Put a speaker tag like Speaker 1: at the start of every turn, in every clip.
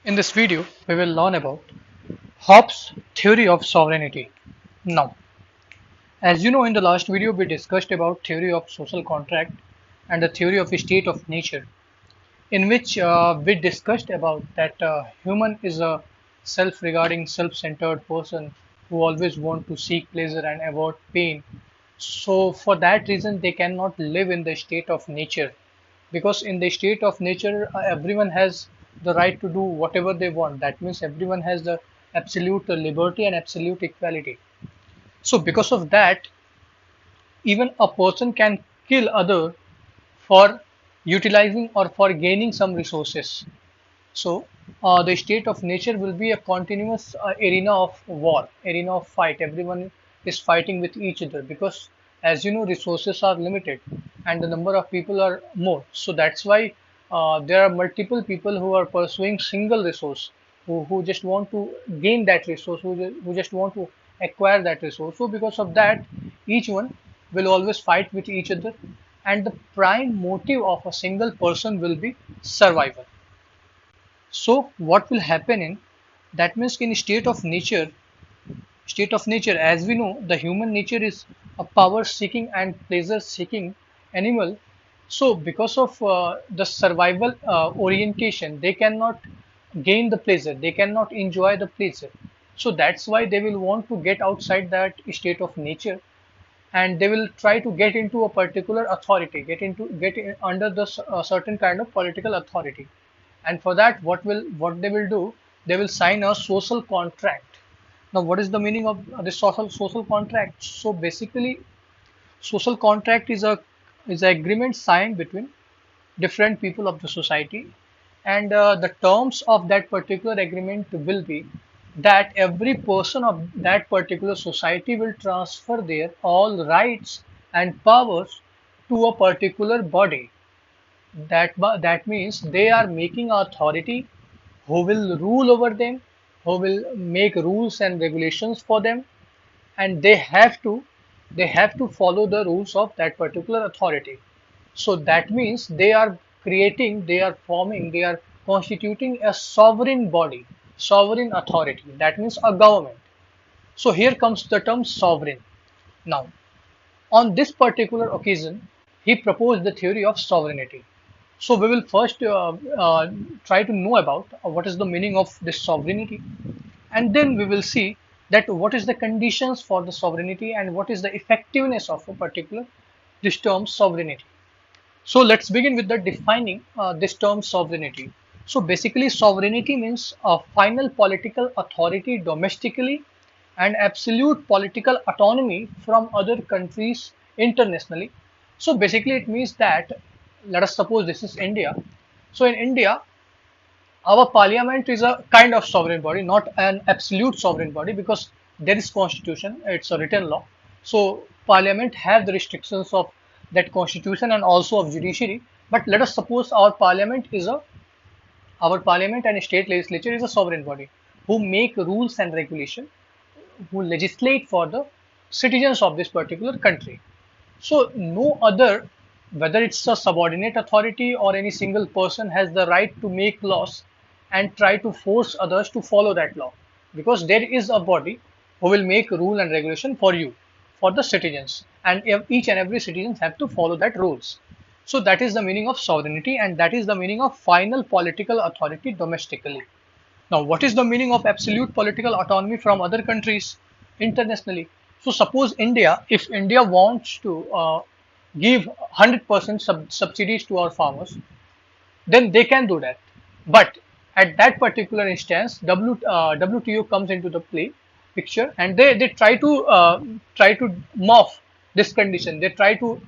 Speaker 1: In this video, we will learn about Hobbes' theory of sovereignty. Now, as you know, in the last video, we discussed about theory of social contract and the theory of state of nature, in which we discussed about that human is a self-regarding, self-centered person who always want to seek pleasure and avoid pain. So, for that reason, they cannot live in the state of nature because in the state of nature everyone has the right to do whatever they want. That means everyone has the absolute liberty and absolute equality. So because of that, even a person can kill other for utilizing or for gaining some resources. So the state of nature will be a continuous arena of war, arena of fight. Everyone is fighting with each other because, as you know, resources are limited and the number of people are more. So that's why there are multiple people who are pursuing single resource, who just want to gain that resource, who just want to acquire that resource. So because of that, each one will always fight with each other, and the prime motive of a single person will be survival. So what will happen in that means in state of nature, as we know, the human nature is a power seeking and pleasure seeking animal. So because of the survival orientation, they cannot gain the pleasure, they cannot enjoy the pleasure. So that's why they will want to get outside that state of nature, and they will try to get into a particular authority, get under the certain kind of political authority. And for that, what they will do, they will sign a social contract. Now what is the meaning of this social contract? So basically, social contract is an agreement signed between different people of the society, and the terms of that particular agreement will be that every person of that particular society will transfer their all rights and powers to a particular body. That means they are making authority who will rule over them, who will make rules and regulations for them, and they have to follow the rules of that particular authority. So that means they are forming, they are constituting a sovereign body, sovereign authority. That means a government. So here comes the term sovereign. Now, on this particular occasion, he proposed the theory of sovereignty. So we will first try to know about what is the meaning of this sovereignty, and then we will see that what is the conditions for the sovereignty and what is the effectiveness of a particular this term sovereignty. So let's begin with the defining this term sovereignty. So basically, sovereignty means a final political authority domestically and absolute political autonomy from other countries internationally. So basically, it means that, let us suppose this is India. So in India, our parliament is a kind of sovereign body, not an absolute sovereign body, because there is constitution, it's a written law. So parliament have the restrictions of that constitution and also of judiciary. But let us suppose our parliament and state legislature is a sovereign body who make rules and regulation, who legislate for the citizens of this particular country. So no other, whether it's a subordinate authority or any single person, has the right to make laws and try to force others to follow that law, because there is a body who will make rule and regulation for you, for the citizens, and each and every citizen have to follow that rules. So that is the meaning of sovereignty, and that is the meaning of final political authority domestically. Now, what is the meaning of absolute political autonomy from other countries internationally? So, suppose India, if India wants to give 100% subsidies to our farmers, then they can do that. But at that particular instance, WTO comes into the play picture, and they try to morph this condition. They try to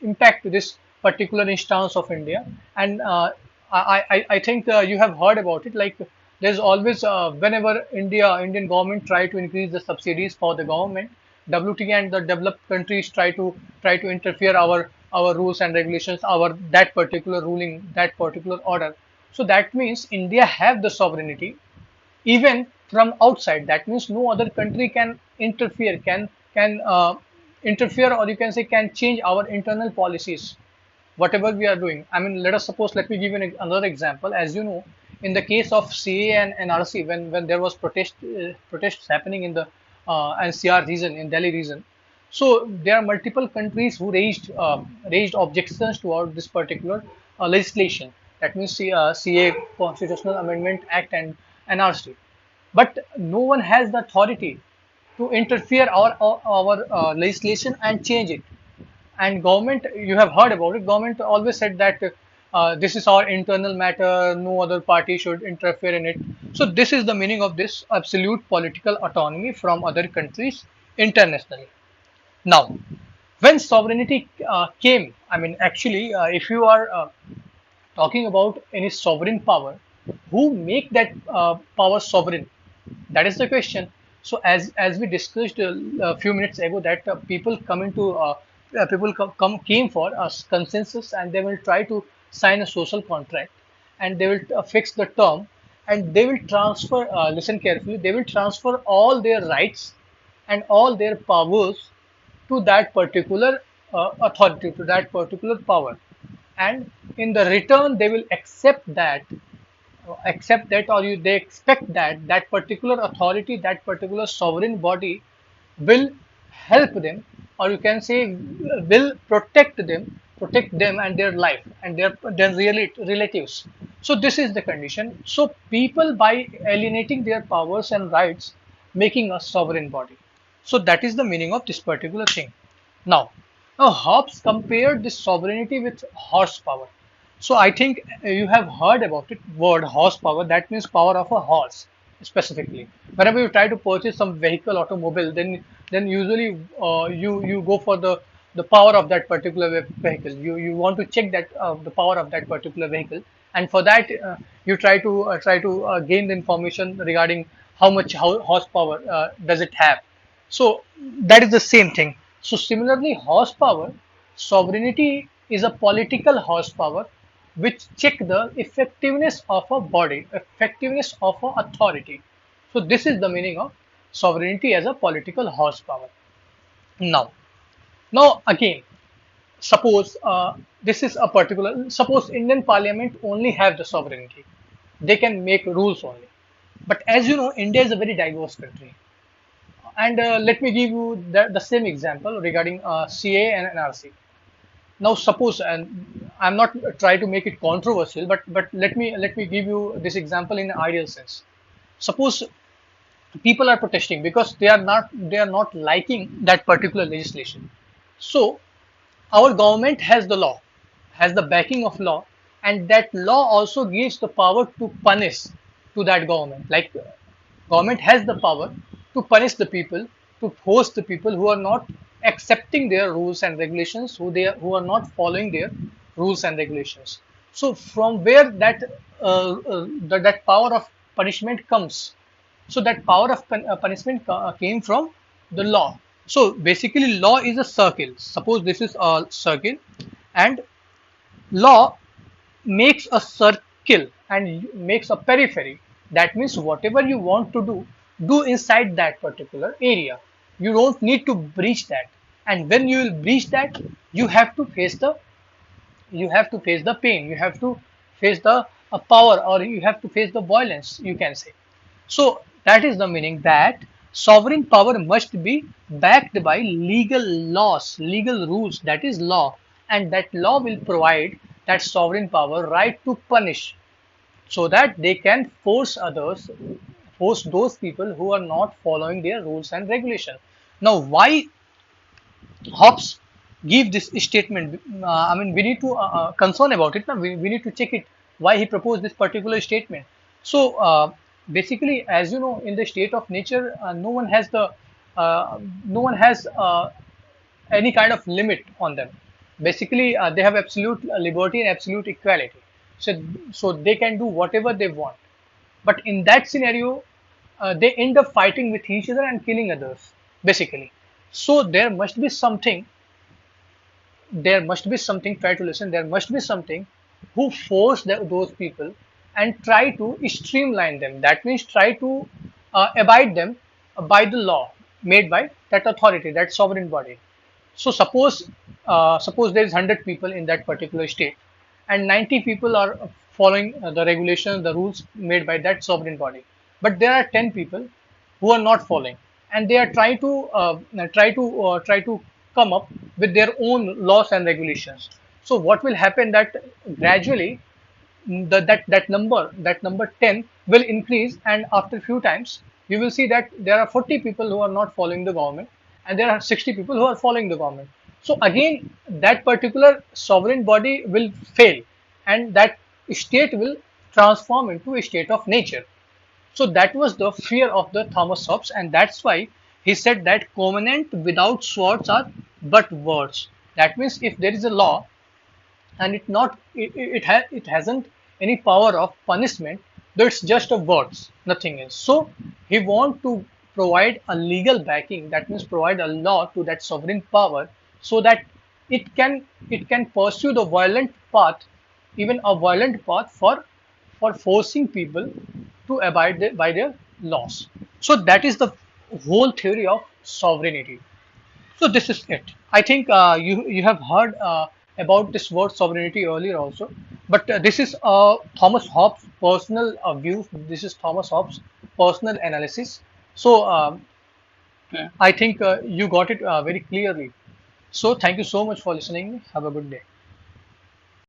Speaker 1: impact this particular instance of India, and I think you have heard about it. Like there's always whenever Indian government try to increase the subsidies for the government, WTO and the developed countries try to interfere our rules and regulations, our that particular ruling, that particular order. So that means India have the sovereignty even from outside. That means no other country can interfere, can interfere, or you can say can change our internal policies, whatever we are doing. I mean, let me give you another example. As you know, in the case of CA and NRC, when there was protests happening in the NCR region, in Delhi region, so there are multiple countries who raised objections toward this particular legislation. That means CA, Constitutional Amendment Act, and NRC. But no one has the authority to interfere our legislation and change it. And government, you have heard about it, government always said that this is our internal matter, no other party should interfere in it. So this is the meaning of this absolute political autonomy from other countries internationally. Now, when sovereignty came, I mean, actually, if you are talking about any sovereign power, who make that power sovereign? That is the question. So as we discussed a few minutes ago, that people came for a consensus, and they will try to sign a social contract, and they will fix the term, and they will transfer. Listen carefully. They will transfer all their rights and all their powers to that particular authority, to that particular power, and in the return they will accept that, or they expect that that particular authority, that particular sovereign body will help them, or you can say will protect them and their life and their relatives. So this is the condition. So people, by alienating their powers and rights, making a sovereign body. So that is the meaning of this particular thing. Now, now Hobbes compared this sovereignty with horsepower. So I think you have heard about it, word horsepower. That means power of a horse, specifically. Whenever you try to purchase some vehicle, automobile, then usually you go for the power of that particular vehicle. You want to check that the power of that particular vehicle, and for that you try to gain the information regarding how horsepower does it have. So that is the same thing. So similarly, horsepower, sovereignty is a political horsepower which check the effectiveness of a body, effectiveness of a authority. So this is the meaning of sovereignty as a political horsepower. Now, now again, suppose this is a particular. Suppose Indian Parliament only have the sovereignty; they can make rules only. But as you know, India is a very diverse country. And let me give you the same example regarding CA and NRC. Now, suppose, and I'm not trying to make it controversial, but let me give you this example in an ideal sense. Suppose people are protesting because they are not liking that particular legislation. So our government has the law, has the backing of law, and that law also gives the power to punish to that government. Like government has the power to punish the people, to force the people who are not accepting their rules and regulations, who are not following their rules and regulations. So from where that power of punishment comes? So that power of punishment came from the law. So basically, law is a circle. Suppose this is a circle, and law makes a circle and makes a periphery. That means whatever you want to do inside that particular area. You don't need to breach that. And when you will breach that, you have to face the pain. You have to face the power, or you have to face the violence, you can say. So that is the meaning, that sovereign power must be backed by legal laws, legal rules, that is law, and that law will provide that sovereign power right to punish, so that they can force those people who are not following their rules and regulation. Now, why Hobbes give this statement? I mean, we need to concern about it. Now, we need to check it. Why he proposed this particular statement? So, basically, as you know, in the state of nature, no one has any kind of limit on them. Basically, they have absolute liberty and absolute equality. So they can do whatever they want. But in that scenario, they end up fighting with each other and killing others, basically. So there must be something. There must be something. Try to listen. There must be something who force those people and try to streamline them. That means try to abide them by the law made by that authority, that sovereign body. So suppose there is 100 people in that particular state, and 90 people are following the regulations, the rules made by that sovereign body. But there are 10 people who are not following, and they are try to come up with their own laws and regulations. So what will happen that gradually that number 10 will increase, and after a few times you will see that there are 40 people who are not following the government, and there are 60 people who are following the government. So again, that particular sovereign body will fail, and that state will transform into a state of nature. So that was the fear of the Thomas Hobbes, and that's why he said that covenant without swords are but words. That means if there is a law and it hasn't any power of punishment, though it's just a words, nothing else. So he want to provide a legal backing, that means provide a law to that sovereign power, so that it can pursue the violent path, even a violent path for forcing people to abide by their laws. So that is the whole theory of sovereignty. So this is it. I think you have heard about this word sovereignty earlier also, but this is Thomas Hobbes' personal view. This is Thomas Hobbes' personal analysis. So I think you got it very clearly. So thank you so much for listening. Have a good day.